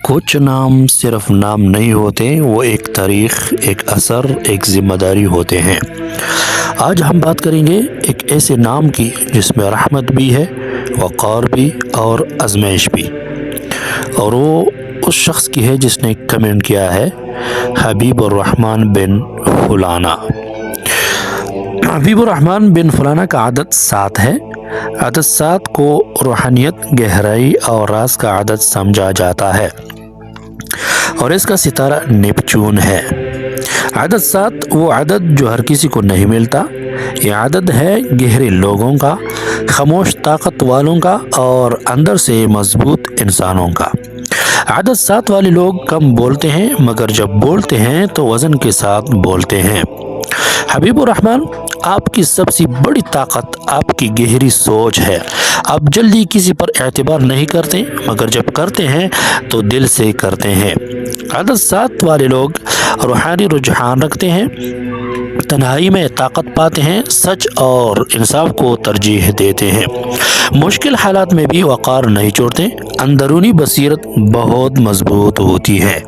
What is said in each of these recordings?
कुछ नाम सिर्फ नाम नहीं होते, वो एक तारीख, एक असर, एक ज़िम्मेदारी होते हैं। आज हम बात करेंगे एक ऐसे नाम की जिसमें रहमत भी है, वक़ार भी और आजमाइश भी। और वो उस शख्स की है जिसने कमेंट किया है हबीबुर रहमान बिन फलाना। हबीबुर रहमान बिन फलाना का आदत 7 है। आदत 7 को रूहानियत, गहराई और राज का आदत समझा जाता है और इसका सितारा नेपच्यून है। आदत 7 वो आदत जो हर किसी को नहीं मिलता। ये आदत है गहरे लोगों का, खामोश ताकत वालों का और अंदर से मजबूत इंसानों का। आदत 7 वाले लोग कम बोलते हैं, मगर जब बोलते हैं तो वज़न के साथ बोलते हैं। हबीबुर रहमान, आपकी सबसे बड़ी ताकत आपकी गहरी सोच है। आप जल्दी किसी पर एतबार नहीं करते, मगर जब करते हैं तो दिल से करते हैं। आदत 7 वाले लोग रूहानी रुझान रखते हैं, तन्हाई में ताकत पाते हैं, सच और इंसाफ को तरजीह देते हैं, मुश्किल हालात में भी वक़ार नहीं छोड़ते। अंदरूनी बसीरत बहुत मजबूत होती है,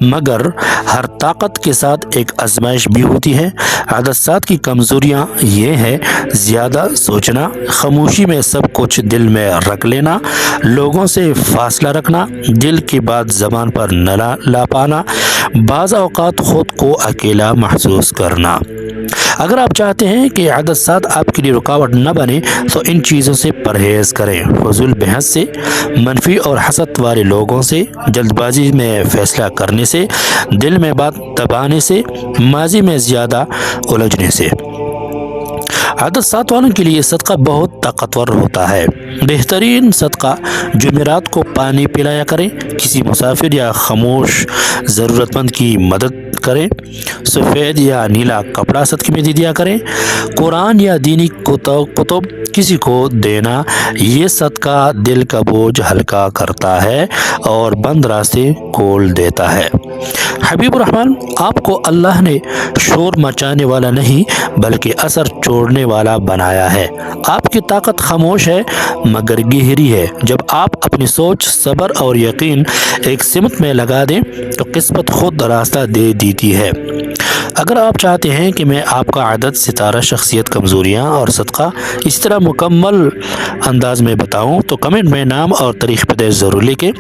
मगर हर ताकत के साथ एक आजमाइश भी होती है। आदत 7 की कमज़ोरियाँ ये है ज़्यादा सोचना, खामोशी में सब कुछ दिल में रख लेना, लोगों से फासला रखना, दिल की बात ज़बान पर न ला पाना, बाज़ औक़ात ख़ुद को अकेला महसूस करना। अगर आप चाहते हैं कि आदत 7 आपके लिए रुकावट न बने तो इन चीज़ों से परहेज़ करें। फजूल बहस से, मनफी और हसद वाले लोगों से, जल्दबाजी में फ़ैसला करने से, दिल में बात दबाने से, माजी में ज़्यादा उलझने से। आदत 7 वालों के लिए सदका बहुत ताकतवर होता है। बेहतरीन सदका जुमेरात को पानी पिलाया करें, किसी मुसाफिर या खामोश ज़रूरतमंद की मदद करें, सफ़ेद या नीला कपड़ा सदके में दे दिया करें, कुरान या दीनी कुतुब किसी को देना, ये सदका दिल का बोझ हल्का करता है और बंद रास्ते खोल देता है। हबीबुर रहमान, आपको अल्लाह ने शोर मचाने वाला नहीं बल्कि असर छोड़ने वाला बनाया है। आपकी ताकत खामोश है मगर गहरी है। जब आप अपनी सोच, सब्र और यकीन एक सिमत में लगा दें तो किस्मत खुद रास्ता दे देती है। अगर आप चाहते हैं कि मैं आपका आदत, सितारा, शख्सियत, कमज़ोरियाँ और सदका इस तरह मुकम्मल अंदाज में बताऊं तो कमेंट में नाम और तारीख़ पैदाइश ज़रूर लिखें।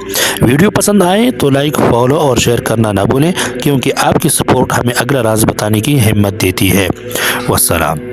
वीडियो पसंद आए तो लाइक, फॉलो और शेयर करना ना भूलें, क्योंकि आपकी सपोर्ट हमें अगला राज बताने की हिम्मत देती है। वस्सलाम।